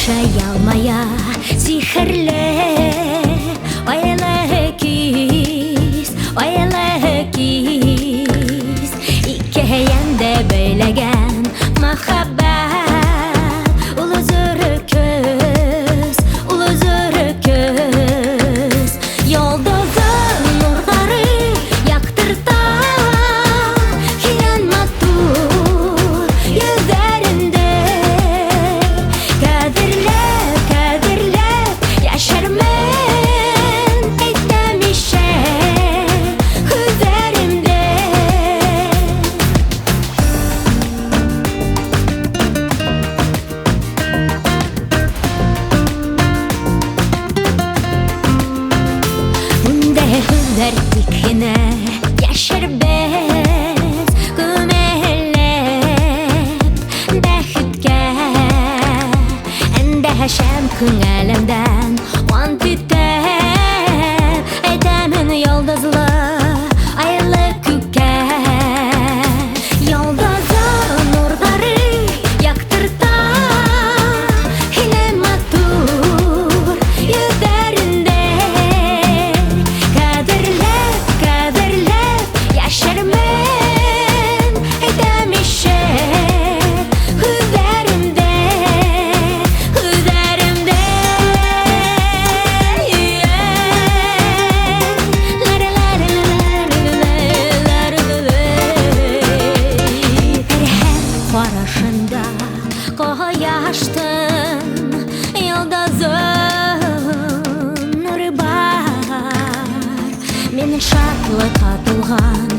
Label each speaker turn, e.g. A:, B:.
A: Yaşayamaya sihirli oyalı kis İki heyende bölegen mahabbat ulu zırı köz Yoldazın nurları yaktırta hilen matur yüzlerinde Ҡәҙерләп йәшәрмен әйтәмишә һүҙҙәремдә Бүндә һүҙҙәр тик һине йәшәрбез күмәлләп бәхеткә Әндәшәм күңелемдән ан титәп әйтәмен йолдызлы айлы күккә Йолдызын нурлары яктырта һине матур йөҙҙәрендә Ҡәҙерләп йәшәрмен әйтәмишә һүҙҙәремдә Ҡарашында ҡояштың йолдызын нуры бар Минең шатлыҡҡа тулған